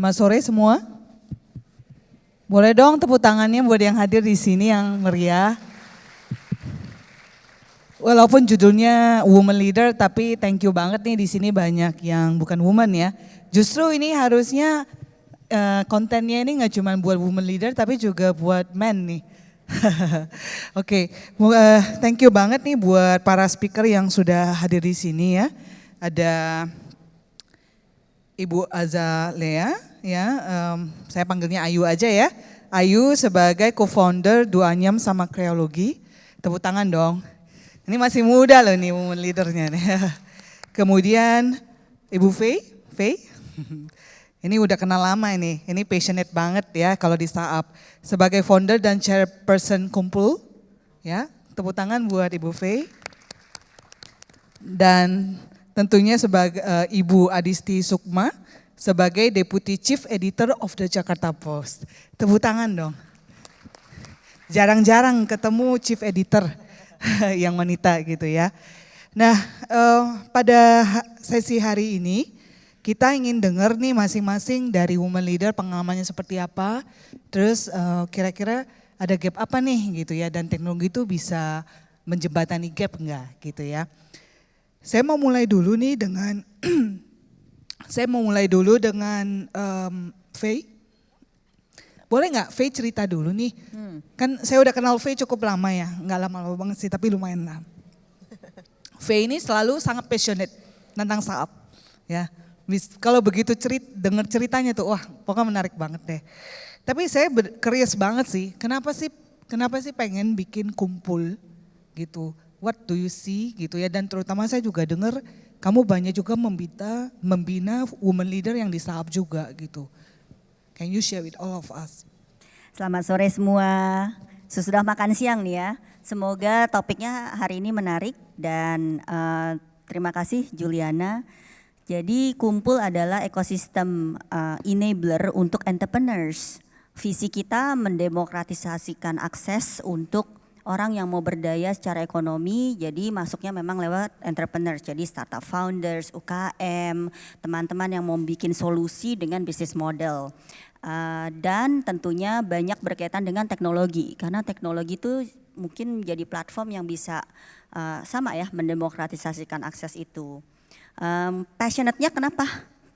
Selamat sore semua. Boleh dong tepuk tangannya buat yang hadir di sini yang meriah. Walaupun judulnya Woman Leader, tapi thank you banget nih di sini banyak yang bukan woman ya. Justru ini harusnya kontennya ini nggak cuma buat woman leader, tapi juga buat men nih. Oke, thank you banget nih buat para speaker yang sudah hadir di sini ya. Ada Ibu Azalea ya, saya panggilnya Ayu aja ya. Ayu sebagai co-founder Duanyam sama Kreologi. Tepuk tangan dong. Ini masih muda loh nih woman leadernya nih. Kemudian Ibu Faye. Ini udah kenal lama ini passionate banget ya kalau di startup. Sebagai founder dan chairperson Kumpul ya, tepuk tangan buat Ibu Faye. Dan tentunya sebagai Ibu Adisti Sukma sebagai Deputy Chief Editor of the Jakarta Post. Tepuk tangan dong. Jarang-jarang ketemu Chief Editor yang wanita gitu ya. Nah, pada sesi hari ini kita ingin dengar nih masing-masing dari woman leader pengalamannya seperti apa. Terus kira-kira ada gap apa nih gitu ya, dan teknologi itu bisa menjembatani gap enggak gitu ya. Saya mau mulai dulu nih dengan Faye. Boleh nggak Faye cerita dulu nih? Kan saya udah kenal Faye cukup lama ya, nggak lama-lama banget sih, tapi lumayan lama. Faye ini selalu sangat passionate tentang startup, ya. Kalau begitu dengar ceritanya tuh, wah pokoknya menarik banget deh. Tapi saya curious banget sih, kenapa sih pengen bikin Kumpul gitu? What do you see gitu ya, dan terutama saya juga dengar kamu banyak juga membina woman leader yang di startup juga gitu. Can you share with all of us? Selamat sore semua, sesudah makan siang nih ya. Semoga topiknya hari ini menarik dan terima kasih Juliana. Jadi Kumpul adalah ekosistem enabler untuk entrepreneurs. Visi kita mendemokratisasikan akses untuk orang yang mau berdaya secara ekonomi, jadi masuknya memang lewat entrepreneurs, jadi startup founders, UKM, teman-teman yang mau bikin solusi dengan bisnis model. Dan tentunya banyak berkaitan dengan teknologi, karena teknologi itu mungkin menjadi platform yang bisa sama ya mendemokratisasikan akses itu. Passionate-nya kenapa?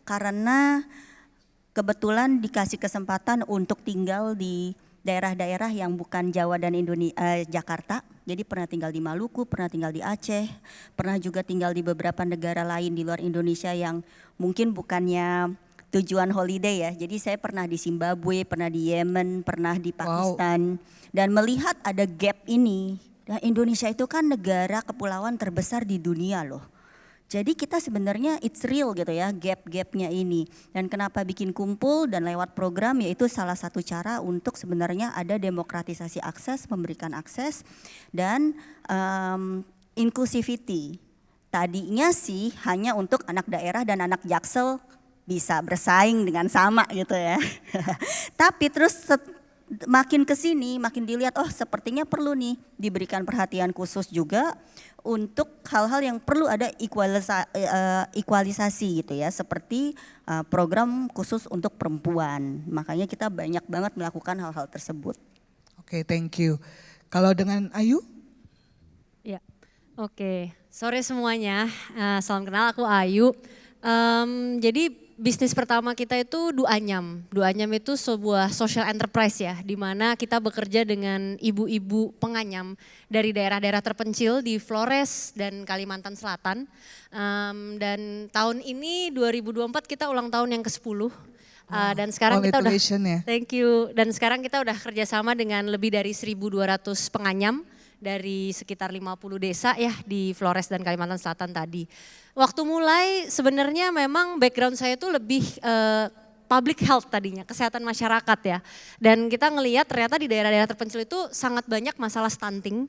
Karena kebetulan dikasih kesempatan untuk tinggal di daerah-daerah yang bukan Jawa dan Jakarta. Jadi pernah tinggal di Maluku, pernah tinggal di Aceh, pernah juga tinggal di beberapa negara lain di luar Indonesia yang mungkin bukannya tujuan holiday ya. Jadi saya pernah di Zimbabwe, pernah di Yemen, pernah di Pakistan. Dan melihat ada gap ini. Dan Indonesia itu kan negara kepulauan terbesar di dunia loh. Jadi kita sebenarnya it's real gitu ya, gap-gapnya ini. Dan kenapa bikin Kumpul dan lewat program, yaitu salah satu cara untuk sebenarnya ada demokratisasi akses, memberikan akses dan inclusivity. Tadinya sih hanya untuk anak daerah dan anak Jaksel bisa bersaing dengan sama gitu ya. Tapi terus makin kesini makin dilihat, oh sepertinya perlu nih diberikan perhatian khusus juga untuk hal-hal yang perlu ada equalisasi gitu ya, seperti program khusus untuk perempuan. Makanya kita banyak banget melakukan hal-hal tersebut. Oke, thank you. Kalau dengan Ayu? Ya, oke. Sore semuanya, salam kenal, aku Ayu. Jadi bisnis pertama kita itu Duanyam. Duanyam itu sebuah social enterprise ya, di mana kita bekerja dengan ibu-ibu penganyam dari daerah-daerah terpencil di Flores dan Kalimantan Selatan. Dan tahun ini 2024 kita ulang tahun yang ke-10. Dan sekarang kita udah, ya. thank you. Dan sekarang kita udah kerjasama dengan lebih dari 1.200 penganyam dari sekitar 50 desa ya di Flores dan Kalimantan Selatan tadi. Waktu mulai sebenarnya memang background saya itu lebih public health tadinya, kesehatan masyarakat ya. Dan kita ngelihat ternyata di daerah-daerah terpencil itu sangat banyak masalah stunting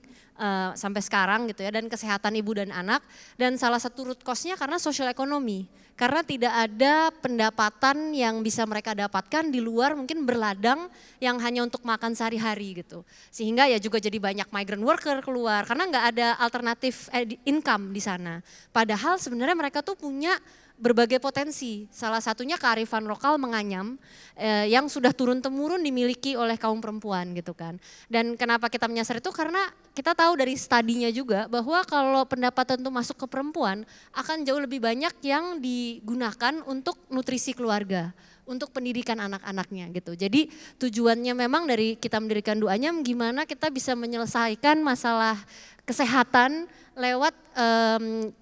sampai sekarang gitu ya, dan kesehatan ibu dan anak. Dan salah satu root cause-nya karena social ekonomi. Karena tidak ada pendapatan yang bisa mereka dapatkan di luar mungkin berladang yang hanya untuk makan sehari-hari gitu. Sehingga ya juga jadi banyak migrant worker keluar karena nggak ada alternatif income di sana. Padahal sebenarnya mereka tuh punya berbagai potensi. Salah satunya kearifan lokal menganyam yang sudah turun-temurun dimiliki oleh kaum perempuan gitu kan. Dan kenapa kita menyasar itu karena kita tahu dari studinya juga bahwa kalau pendapatan itu masuk ke perempuan akan jauh lebih banyak yang digunakan untuk nutrisi keluarga, untuk pendidikan anak-anaknya gitu. Jadi tujuannya memang dari kita mendirikan Duanyam gimana kita bisa menyelesaikan masalah kesehatan lewat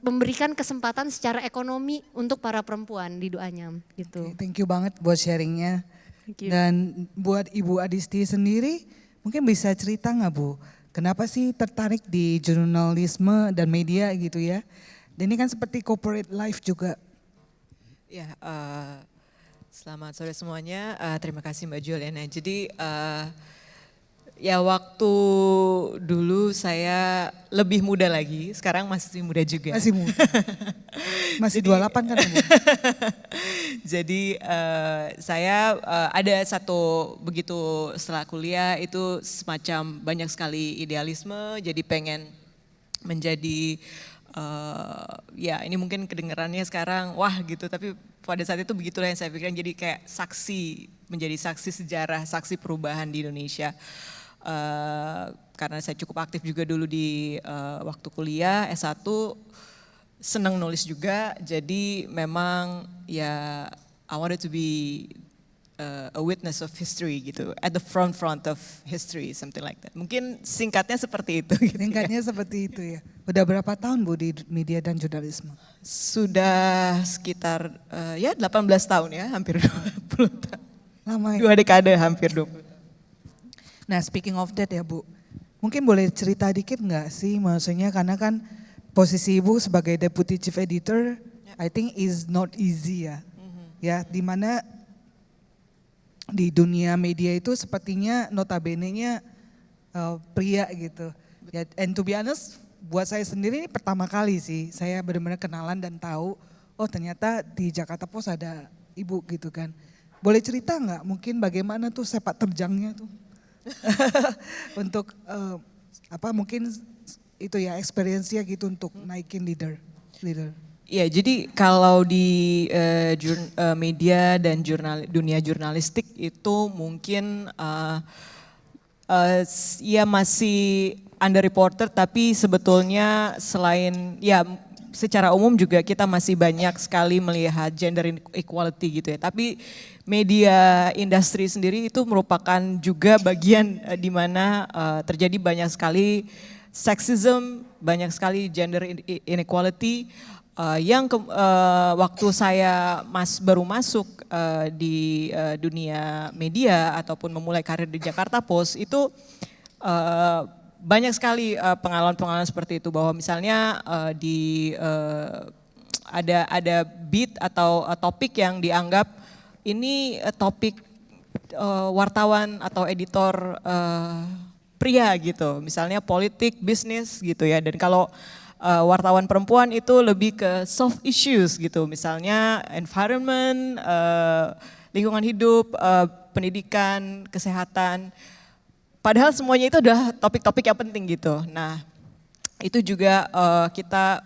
memberikan kesempatan secara ekonomi untuk para perempuan di Duanyam gitu. Thank you banget buat sharingnya. Thank you. Dan buat Ibu Adisti sendiri, mungkin bisa cerita nggak Bu, kenapa sih tertarik di jurnalisme dan media gitu ya? Dan ini kan seperti corporate life juga. Ya, selamat sore semuanya. Terima kasih Mbak Juliana. Jadi ya waktu dulu saya lebih muda lagi, sekarang masih muda juga. Masih muda. Masih 28 kan Bu? Jadi saya ada satu begitu setelah kuliah itu semacam banyak sekali idealisme, jadi pengen menjadi ya ini mungkin kedengarannya sekarang wah gitu, tapi pada saat itu begitulah yang saya pikirkan, jadi kayak saksi, menjadi saksi sejarah, saksi perubahan di Indonesia. Karena saya cukup aktif juga dulu di waktu kuliah S1, senang nulis juga, jadi memang ya I wanted to be a witness of history gitu, at the front of history, something like that. Mungkin singkatnya seperti itu. Gitu Singkatnya seperti itu ya. Udah berapa tahun Bu di media dan jurnalisme? Sudah sekitar ya 18 tahun ya, hampir 20 tahun. Lama ya? 2 dekade hampir 20. Nah speaking of that ya Bu, mungkin boleh cerita dikit nggak sih, maksudnya karena kan posisi Ibu sebagai Deputy Chief Editor, I think is not easy ya. Ya, dimana di dunia media itu sepertinya notabene-nya pria gitu. Ya, and to be honest, buat saya sendiri ini pertama kali sih saya benar-benar kenalan dan tahu, oh ternyata di Jakarta Post ada Ibu gitu kan. Boleh cerita nggak mungkin bagaimana tuh sepak terjangnya tuh? Untuk apa mungkin itu ya experience-nya gitu untuk naikin leader. Ya, jadi kalau di media dan dunia jurnalistik itu mungkin ya masih underreported, tapi sebetulnya selain ya secara umum juga kita masih banyak sekali melihat gender equality gitu ya. Tapi media industri sendiri itu merupakan juga bagian di mana terjadi banyak sekali sexism, banyak sekali gender inequality. Waktu saya baru masuk di dunia media ataupun memulai karir di Jakarta Post itu banyak sekali pengalaman-pengalaman seperti itu, bahwa misalnya ada beat atau topik yang dianggap ini topik wartawan atau editor pria gitu, misalnya politik, bisnis gitu ya, dan kalau wartawan perempuan itu lebih ke soft issues gitu, misalnya environment, lingkungan hidup, pendidikan, kesehatan. Padahal semuanya itu adalah topik-topik yang penting gitu. Nah, itu juga kita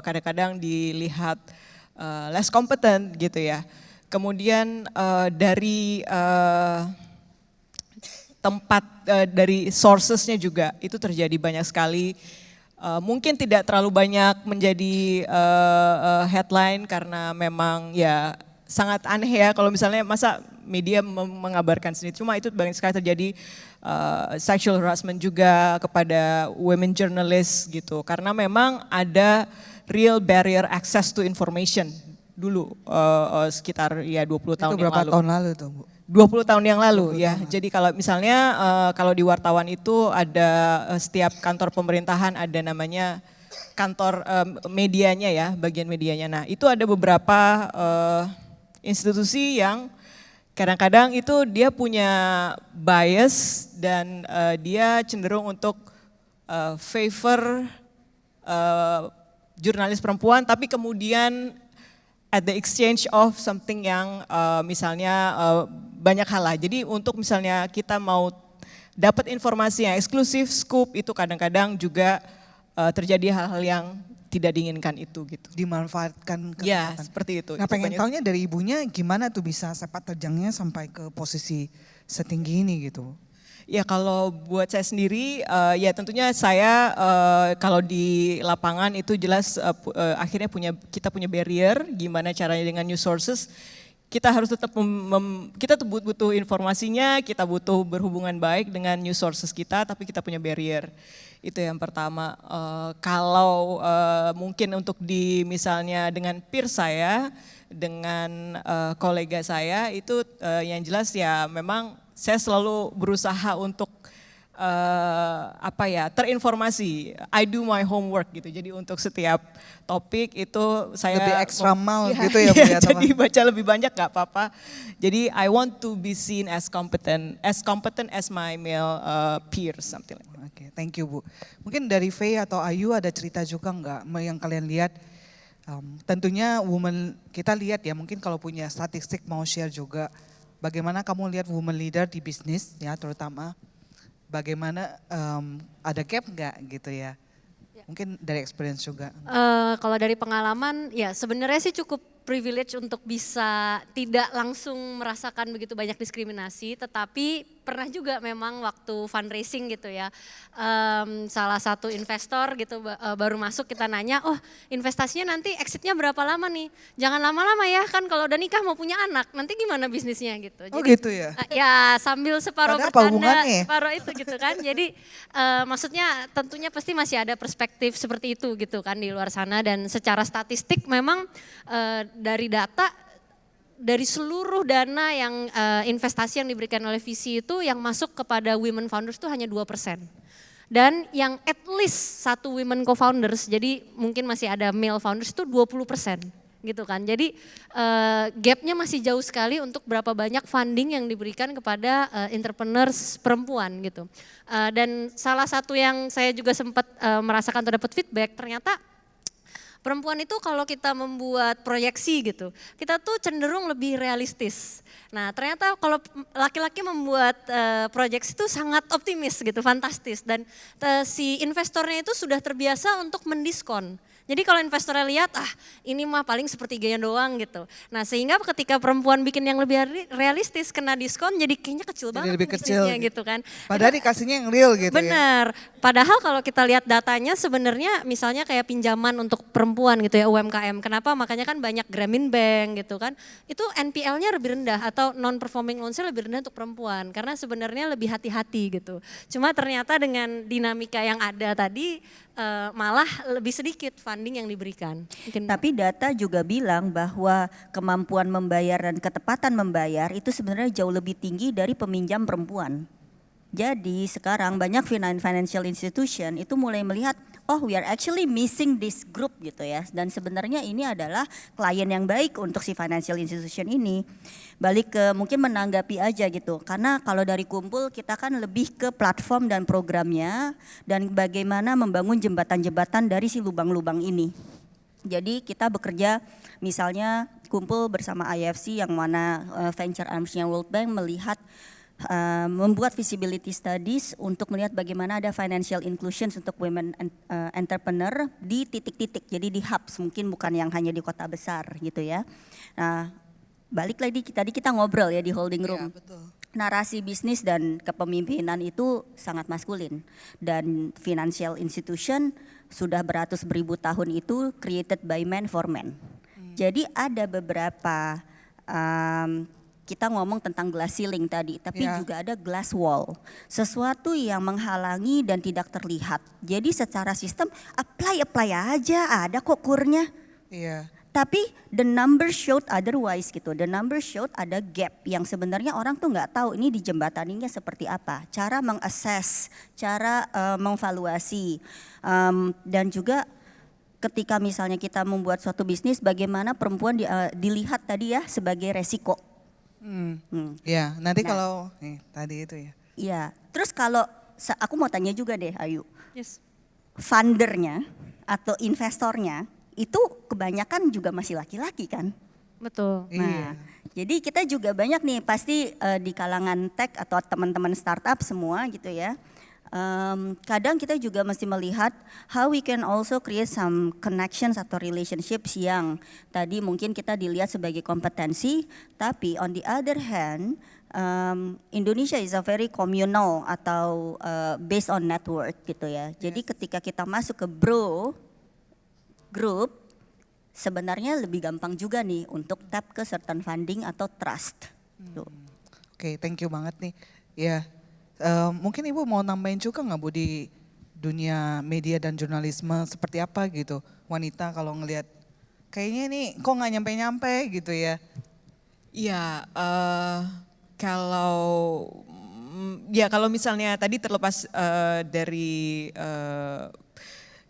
kadang-kadang dilihat less competent gitu ya. Kemudian dari tempat, dari sourcesnya juga itu terjadi banyak sekali. Mungkin tidak terlalu banyak menjadi headline karena memang ya sangat aneh ya kalau misalnya masa media mengabarkan sendiri. Cuma itu banyak sekali terjadi sexual harassment juga kepada women journalists gitu. Karena memang ada real barrier access to information dulu sekitar ya 20 tahun yang lalu. Itu berapa tahun lalu tuh Bu? 20 tahun yang lalu ya. Jadi kalau misalnya kalau di wartawan itu ada setiap kantor pemerintahan ada namanya kantor medianya ya, bagian medianya. Nah, itu ada beberapa institusi yang kadang-kadang itu dia punya bias dan dia cenderung untuk favor jurnalis perempuan, tapi kemudian at the exchange of something yang misalnya banyak hal lah. Jadi untuk misalnya kita mau dapat informasi yang eksklusif, scoop, itu kadang-kadang juga terjadi hal-hal yang tidak diinginkan itu gitu. Dimanfaatkan Ya, kesempatan. seperti itu. Nah Itu pengen banyak- taunya dari ibunya gimana tuh bisa sepak terjangnya sampai ke posisi setinggi ini gitu. Ya kalau buat saya sendiri, ya tentunya saya kalau di lapangan itu jelas akhirnya kita punya barrier, gimana caranya dengan news sources. Kita harus tetap kita tuh butuh informasinya, kita butuh berhubungan baik dengan news sources kita, tapi kita punya barrier. Itu yang pertama. Kalau mungkin untuk misalnya dengan peer saya, dengan kolega saya itu yang jelas ya memang saya selalu berusaha untuk terinformasi. I do my homework gitu. Jadi untuk setiap topik itu saya Lebih extra mile gitu ya, Bu, ya, jadi teman. baca lebih banyak gak apa-apa. Jadi I want to be seen as competent as my male peers, something like that. Oke, thank you Bu. Mungkin dari Faye atau Ayu ada cerita juga nggak yang kalian lihat? Tentunya woman kita lihat ya, mungkin kalau punya statistik mau share juga. Bagaimana kamu lihat woman leader di bisnis ya, terutama bagaimana ada gap nggak gitu ya? Mungkin dari experience juga. Kalau dari pengalaman ya sebenarnya sih cukup privilege untuk bisa tidak langsung merasakan begitu banyak diskriminasi, tetapi pernah juga memang waktu fundraising gitu ya, salah satu investor gitu baru masuk kita nanya, oh investasinya nanti exitnya berapa lama nih? Jangan lama-lama ya, kan kalau udah nikah mau punya anak, nanti gimana bisnisnya gitu. Oh gitu ya? Ya sambil separuh Padahal apa bercanda, hubungannya? separuh itu gitu kan. Jadi maksudnya tentunya pasti masih ada perspektif seperti itu gitu kan di luar sana, dan secara statistik memang dari data, dari seluruh dana yang investasi yang diberikan oleh VC itu yang masuk kepada women founders itu hanya 2%. Dan yang at least satu women co-founders, jadi mungkin masih ada male founders itu 20% gitu kan. Jadi gapnya masih jauh sekali untuk berapa banyak funding yang diberikan kepada entrepreneurs perempuan gitu. Dan salah satu yang saya juga sempat merasakan atau dapat feedback, ternyata perempuan itu kalau kita membuat proyeksi gitu, kita tuh cenderung lebih realistis. Nah ternyata kalau laki-laki membuat proyeksi itu sangat optimis gitu, fantastis. Dan si investornya itu sudah terbiasa untuk mendiskon. Jadi kalau investornya lihat, ini mah paling sepertiganya doang gitu. Nah sehingga ketika perempuan bikin yang lebih realistis, kena diskon jadi kayaknya kecil Jadi banget lebih kecil bisnisnya gitu kan. Padahal dikasihnya yang real gitu ya? Benar. Padahal kalau kita lihat datanya sebenarnya misalnya kayak pinjaman untuk perempuan gitu ya, UMKM. Kenapa? Makanya kan banyak Grameen Bank gitu kan. Itu NPL-nya lebih rendah atau non performing loans-nya lebih rendah untuk perempuan karena sebenarnya lebih hati-hati gitu. Cuma ternyata dengan dinamika yang ada tadi malah lebih sedikit funding yang diberikan. Mungkin Tapi data juga bilang bahwa kemampuan membayar dan ketepatan membayar itu sebenarnya jauh lebih tinggi dari peminjam perempuan. Jadi sekarang banyak financial institution itu mulai melihat, oh we are actually missing this group gitu ya. Dan sebenarnya ini adalah klien yang baik untuk si financial institution ini. Balik ke mungkin menanggapi aja gitu. Karena kalau dari Kumpul kita kan lebih ke platform dan programnya dan bagaimana membangun jembatan-jembatan dari si lubang-lubang ini. Jadi kita bekerja misalnya Kumpul bersama IFC yang mana venture armsnya World Bank melihat membuat feasibility studies untuk melihat bagaimana ada financial inclusion untuk women entrepreneur di titik-titik, jadi di hubs, mungkin bukan yang hanya di kota besar gitu ya. Nah, balik lagi tadi kita ngobrol ya di holding room. Iya, betul. Narasi bisnis dan kepemimpinan itu sangat maskulin dan financial institution sudah beratus beribu tahun itu created by men for men. Jadi ada beberapa kita ngomong tentang glass ceiling tadi, tapi Ya. juga ada glass wall. Sesuatu yang menghalangi dan tidak terlihat. Jadi secara sistem apply aja, ada kok kurnya. Iya. Tapi the number showed otherwise gitu. The number showed ada gap yang sebenarnya orang tuh nggak tahu ini dijembataninya seperti apa. Cara mengassess, cara mengevaluasi, dan juga ketika misalnya kita membuat suatu bisnis, bagaimana perempuan dilihat tadi ya sebagai resiko. Iya, nanti Nah. kalau tadi itu ya. Iya. Terus kalau aku mau tanya juga deh, Ayu, yes. fundernya atau investornya itu kebanyakan juga masih laki-laki kan? Betul. Nah, jadi kita juga banyak nih pasti di kalangan tech atau teman-teman startup semua gitu ya. Kadang kita juga mesti melihat how we can also create some connections atau relationships yang tadi mungkin kita dilihat sebagai kompetensi, tapi on the other hand, Indonesia is a very communal atau based on network gitu ya. Jadi ketika kita masuk ke group, sebenarnya lebih gampang juga nih untuk tap ke certain funding atau trust. Tuh. Oke, thank you banget nih. Ya, mungkin Ibu mau nambahin juga nggak Bu di dunia media dan jurnalisme seperti apa gitu? Wanita kalau ngelihat kayaknya nih kok nggak nyampe-nyampe gitu ya? Iya, kalau kalau misalnya tadi terlepas dari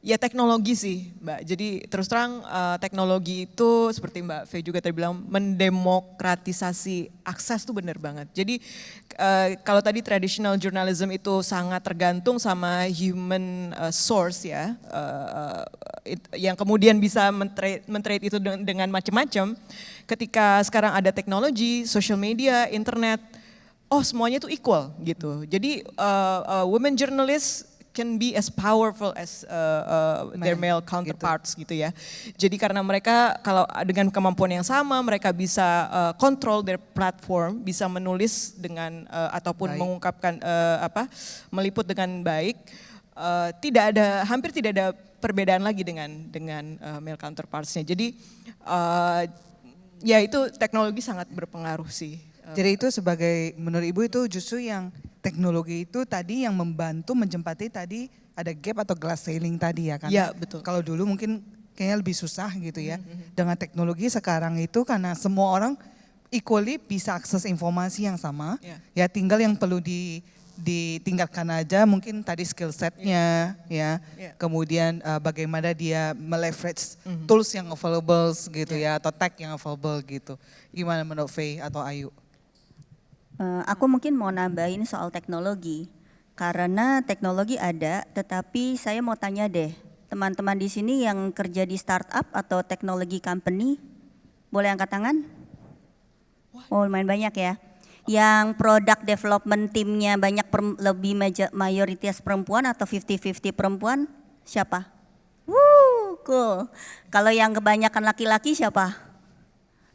ya teknologi sih Mbak. Jadi terus terang teknologi itu seperti Mbak Faye juga tadi bilang mendemokratisasi akses tuh benar banget. Jadi kalau tadi traditional journalism itu sangat tergantung sama human source ya. Yang kemudian bisa men-trade itu dengan macam-macam. Ketika sekarang ada teknologi, social media, internet, semuanya itu equal gitu. Jadi women journalists can be as powerful as their male counterparts gitu ya. Jadi karena mereka kalau dengan kemampuan yang sama, mereka bisa control their platform, bisa menulis dengan ataupun mengungkapkan meliput dengan baik. Hampir tidak ada perbedaan lagi dengan male counterparts-nya. Jadi ya itu teknologi sangat berpengaruh sih. Jadi itu sebagai menurut Ibu itu justru yang teknologi itu tadi yang membantu menjempati tadi ada gap atau glass ceiling tadi ya kan? Iya betul. Kalau dulu mungkin kayaknya lebih susah gitu ya. Dengan teknologi sekarang itu karena semua orang equally bisa akses informasi yang sama. Ya tinggal yang perlu ditingkatkan aja mungkin tadi skill setnya ya. Kemudian bagaimana dia meleverage tools yang available gitu ya atau tech yang available gitu. Gimana menurut Faye atau Ayu? Aku mungkin mau nambahin soal teknologi, karena teknologi ada, tetapi saya mau tanya deh, teman-teman di sini yang kerja di startup atau teknologi company, boleh angkat tangan? Oh lumayan banyak ya. Yang product development timnya banyak lebih mayoritas perempuan atau 50-50 perempuan, siapa? Cool. Kalau yang kebanyakan laki-laki siapa?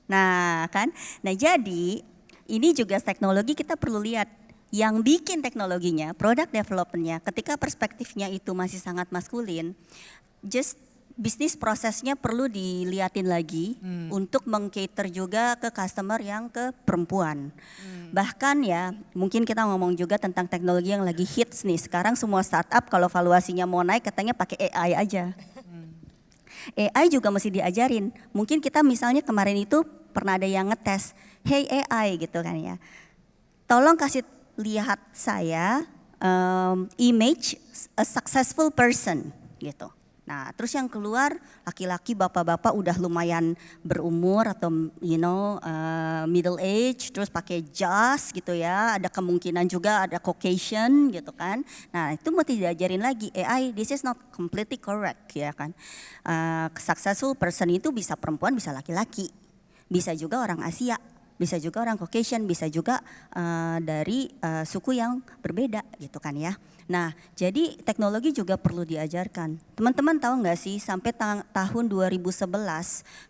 Nah kan, jadi ini juga teknologi kita perlu lihat yang bikin teknologinya, product development-nya, ketika perspektifnya itu masih sangat maskulin, just bisnis prosesnya perlu dilihatin lagi untuk meng-cater juga ke customer yang ke perempuan. Bahkan ya, mungkin kita ngomong juga tentang teknologi yang lagi hits nih. Sekarang semua startup kalau valuasinya mau naik katanya pakai AI aja. AI juga mesti diajarin. Mungkin kita misalnya kemarin itu pernah ada yang ngetes, hey AI gitu kan ya. Tolong kasih lihat saya image a successful person gitu. Nah terus yang keluar laki-laki bapak-bapak udah lumayan berumur atau middle age, terus pakai jas gitu ya, ada kemungkinan juga ada Caucasian gitu kan. Nah itu mesti diajarin lagi, AI this is not completely correct ya kan. Successful person itu bisa perempuan bisa laki-laki, bisa juga orang Asia, bisa juga orang Caucasian, bisa juga dari suku yang berbeda gitu kan ya. Nah jadi teknologi juga perlu diajarkan. Teman-teman tahu nggak sih sampai tahun 2011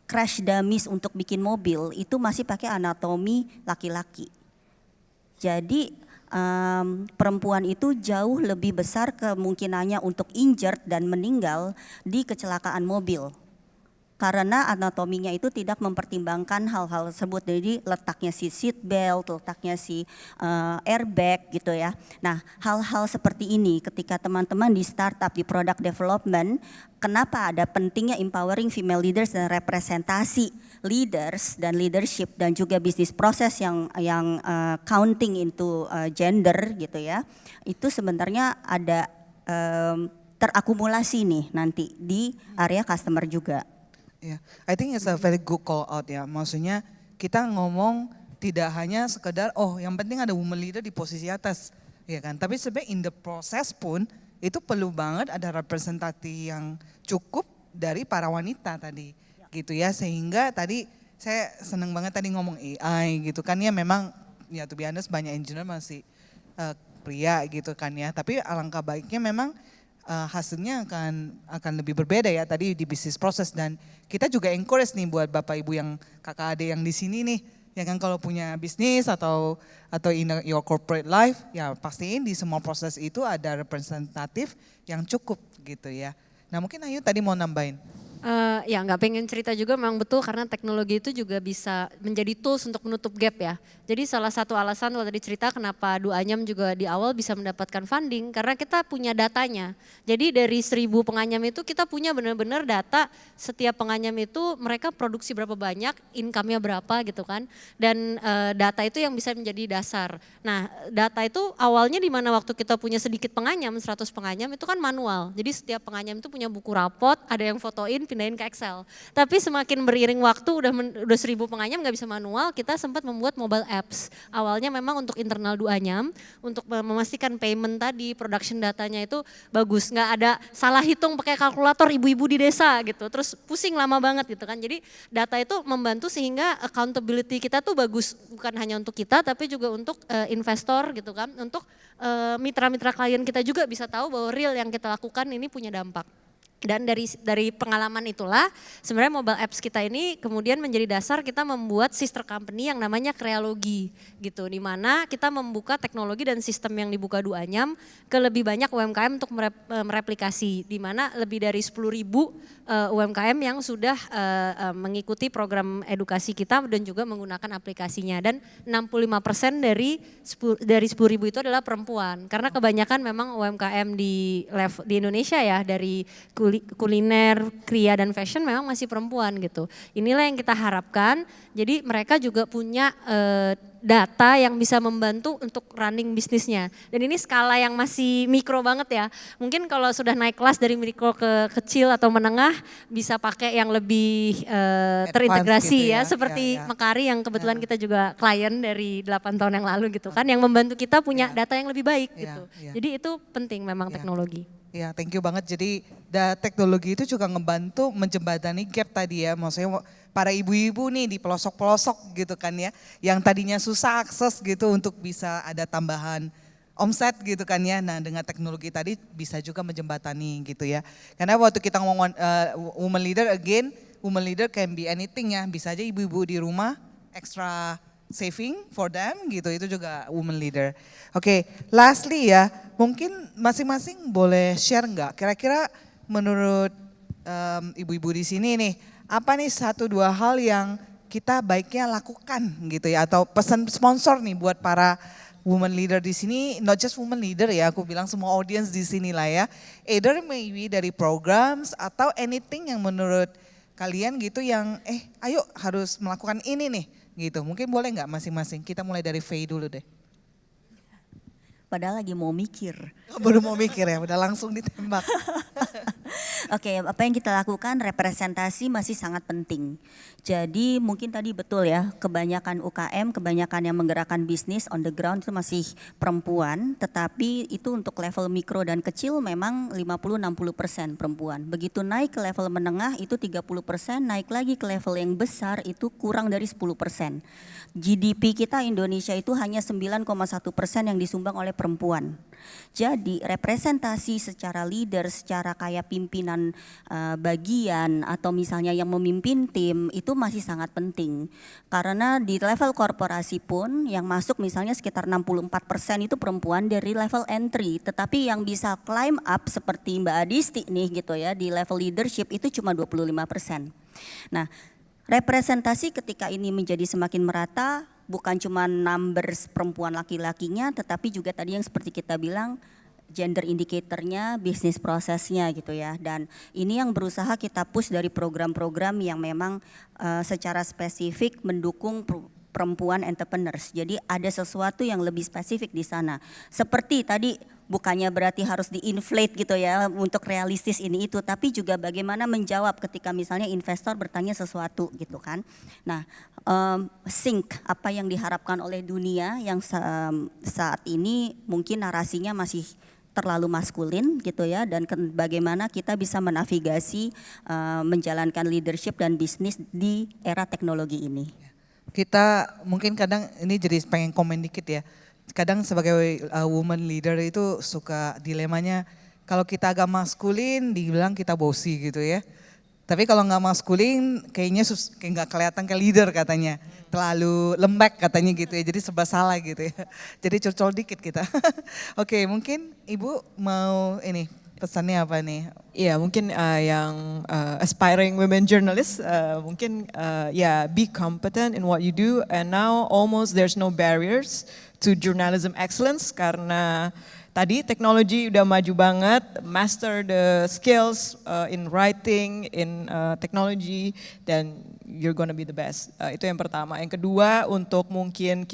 crash dummies untuk bikin mobil itu masih pakai anatomi laki-laki. Jadi perempuan itu jauh lebih besar kemungkinannya untuk injured dan meninggal di kecelakaan mobil. Karena anatominya itu tidak mempertimbangkan hal-hal tersebut. Jadi letaknya si seat belt, letaknya si airbag gitu ya. Nah hal-hal seperti ini ketika teman-teman di startup, di product development, kenapa ada pentingnya empowering female leaders dan representasi leaders dan leadership dan juga bisnis proses yang counting into gender gitu ya. Itu sebenarnya ada terakumulasi nih nanti di area customer juga. Yeah, I think it's a very good call out ya. Maksudnya kita ngomong tidak hanya sekedar yang penting ada woman leader di posisi atas, ya kan? Tapi sebenarnya in the process pun itu perlu banget ada representasi yang cukup dari para wanita tadi, gitu ya. Sehingga tadi saya seneng banget tadi ngomong AI gitu kan ya, memang ya to be honest banyak engineer masih pria gitu kan ya. Tapi alangkah baiknya memang hasilnya akan lebih berbeda ya tadi di bisnis proses, dan kita juga encourage nih buat Bapak Ibu yang kakak adik yang di sini nih, ya kan kalau punya bisnis atau in your corporate life ya pastiin di semua proses itu ada representatif yang cukup gitu ya. Nah mungkin Ayu tadi mau nambahin. Ya nggak pengen cerita juga memang betul karena teknologi itu juga bisa menjadi tools untuk menutup gap ya. Jadi salah satu alasan kalau tadi cerita kenapa Duanyam juga di awal bisa mendapatkan funding karena kita punya datanya. Jadi dari 1.000 penganyam itu kita punya benar-benar data setiap penganyam itu mereka produksi berapa banyak, income-nya berapa gitu kan. Dan data itu yang bisa menjadi dasar. Nah data itu awalnya di mana waktu kita punya sedikit penganyam, 100 penganyam itu kan manual. Jadi setiap penganyam itu punya buku rapot, ada yang fotoin, pindahin ke Excel. Tapi semakin beriring waktu udah 1.000 penganyam nggak bisa manual, kita sempat membuat mobile apps. Awalnya memang untuk internal Duanyam, untuk memastikan payment tadi, production datanya itu bagus, nggak ada salah hitung pakai kalkulator ibu-ibu di desa gitu. Terus pusing lama banget gitu kan. Jadi data itu membantu sehingga accountability kita tuh bagus, bukan hanya untuk kita tapi juga untuk investor gitu kan, untuk mitra-mitra klien kita juga bisa tahu bahwa real yang kita lakukan ini punya dampak. Dan dari pengalaman itulah sebenarnya mobile apps kita ini kemudian menjadi dasar kita membuat sister company yang namanya Krealogi gitu. Di mana kita membuka teknologi dan sistem yang dibuka Duanyam ke lebih banyak UMKM untuk mereplikasi. Di mana lebih dari 10.000 UMKM yang sudah mengikuti program edukasi kita dan juga menggunakan aplikasinya. Dan 65% dari 10.000 itu adalah perempuan. Karena kebanyakan memang UMKM di Indonesia ya dari kuliner, kria dan fashion memang masih perempuan gitu. Inilah yang kita harapkan. Jadi mereka juga punya data yang bisa membantu untuk running bisnisnya. Dan ini skala yang masih mikro banget ya. Mungkin kalau sudah naik kelas dari mikro ke kecil atau menengah bisa pakai yang lebih terintegrasi gitu ya. Seperti ya. Mekari yang kebetulan kita juga klien dari 8 tahun yang lalu gitu kan. Yang membantu kita punya data yang lebih baik gitu. Jadi itu penting memang teknologi. Ya, thank you banget. Jadi teknologi itu juga ngebantu menjembatani gap tadi ya. Maksudnya para ibu-ibu nih di pelosok-pelosok gitu kan ya. Yang tadinya susah akses gitu untuk bisa ada tambahan omset gitu kan ya. Nah dengan teknologi tadi bisa juga menjembatani gitu ya. Karena waktu kita ngomong woman leader again, woman leader can be anything ya. Bisa aja ibu-ibu di rumah extra saving for them gitu, itu juga woman leader. Oke, lastly ya, mungkin masing-masing boleh share nggak? Kira-kira menurut ibu-ibu di sini nih, apa nih 1-2 hal yang kita baiknya lakukan gitu ya? Atau pesan sponsor nih buat para woman leader di sini, not just woman leader ya, aku bilang semua audience di sini lah ya. Either maybe dari programs atau anything yang menurut kalian gitu yang ayo harus melakukan ini nih. Gitu, mungkin boleh nggak masing-masing? Kita mulai dari Faye dulu deh. Padahal lagi mau mikir. Baru mau mikir ya, udah langsung ditembak. Oke, apa yang kita lakukan representasi masih sangat penting. Jadi mungkin tadi betul ya, kebanyakan UKM, kebanyakan yang menggerakkan bisnis on the ground itu masih perempuan, tetapi itu untuk level mikro dan kecil memang 50-60% perempuan. Begitu naik ke level menengah itu 30%, naik lagi ke level yang besar itu kurang dari 10%. GDP kita Indonesia itu hanya 9,1% yang disumbang oleh perempuan. Jadi representasi secara leader, secara kayak pimpinan bagian atau misalnya yang memimpin tim itu masih sangat penting. Karena di level korporasi pun yang masuk misalnya sekitar 64% itu perempuan dari level entry. Tetapi yang bisa climb up seperti Mbak Adisti nih gitu ya di level leadership itu cuma 25%. Nah representasi ketika ini menjadi semakin merata bukan cuma numbers perempuan laki-lakinya tetapi juga tadi yang seperti kita bilang gender indicatornya, bisnis prosesnya gitu ya. Dan ini yang berusaha kita push dari program-program yang memang secara spesifik mendukung perempuan entrepreneurs. Jadi ada sesuatu yang lebih spesifik di sana. Seperti tadi bukannya berarti harus di-inflate gitu ya untuk realistis ini itu, tapi juga bagaimana menjawab ketika misalnya investor bertanya sesuatu gitu kan. Nah, sync apa yang diharapkan oleh dunia yang saat ini mungkin narasinya masih terlalu maskulin gitu ya, dan bagaimana kita bisa menavigasi menjalankan leadership dan bisnis di era teknologi ini. Kita mungkin kadang ini jadi pengen komen dikit ya. kadang sebagai woman leader itu suka dilemanya, kalau kita agak maskulin dibilang kita bossy gitu ya. Tapi kalau nggak maskulin kayaknya kayak nggak kelihatan kayak leader katanya. Terlalu lembek katanya gitu ya, jadi serba salah gitu ya. Jadi curcol dikit kita. Oke, mungkin Ibu mau ini pesannya apa nih? Iya, mungkin yang aspiring women journalists mungkin ya be competent in what you do, and now almost there's no barriers to journalism excellence karena tadi teknologi udah maju banget, master the skills in writing, in technology, dan you're gonna be the best. Itu yang pertama. Yang kedua, untuk mungkin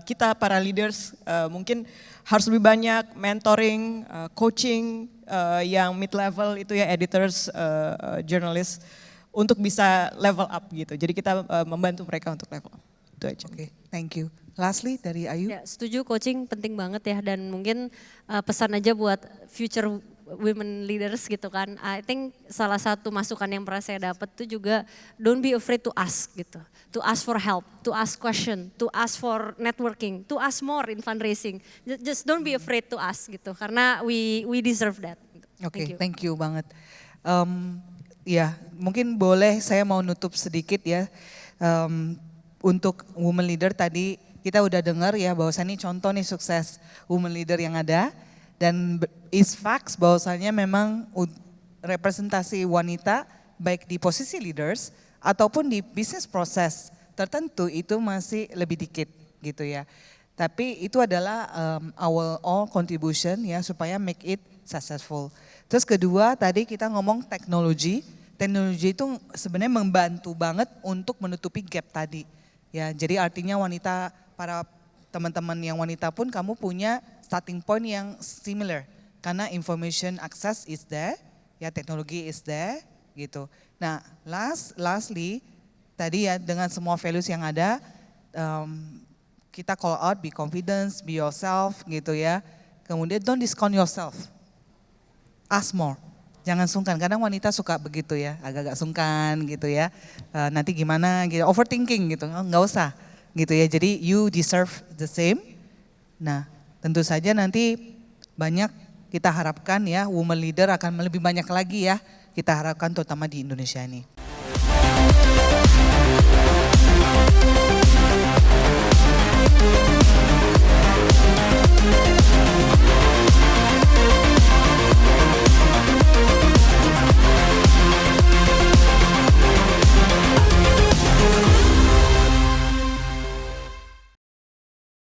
kita para leaders mungkin harus lebih banyak mentoring, coaching yang mid level itu ya, editors, journalists, untuk bisa level up gitu. Jadi kita membantu mereka untuk level up. Itu aja. Oke, thank you. Lastly dari Ayu. Ya, setuju, coaching penting banget ya, dan mungkin pesan aja buat future women leaders gitu kan. I think salah satu masukan yang pernah saya dapat tuh juga don't be afraid to ask gitu. To ask for help, to ask question, to ask for networking, to ask more in fundraising. Just don't be afraid to ask gitu, karena we deserve that. Oke, thank you banget. Ya, mungkin boleh saya mau nutup sedikit ya. Untuk women leader tadi kita udah dengar ya bahwasannya contoh nih sukses women leader yang ada, dan is facts bahwasannya memang representasi wanita baik di posisi leaders ataupun di bisnis proses tertentu itu masih lebih dikit gitu ya. Tapi itu adalah our all contribution ya supaya make it successful. Terus kedua tadi kita ngomong teknologi itu sebenarnya membantu banget untuk menutupi gap tadi. Ya, jadi artinya wanita, para teman-teman yang wanita pun kamu punya starting point yang similar. Karena information access is there, ya teknologi is there gitu. Nah lastly tadi ya dengan semua values yang ada, kita call out, be confident, be yourself gitu ya. Kemudian don't discount yourself, ask more. Jangan sungkan, kadang wanita suka begitu ya, agak-agak sungkan gitu ya. Nanti gimana gitu, overthinking gitu, nggak usah gitu ya. Jadi you deserve the same. Nah tentu saja nanti banyak kita harapkan ya, women leader akan lebih banyak lagi ya. Kita harapkan terutama di Indonesia ini.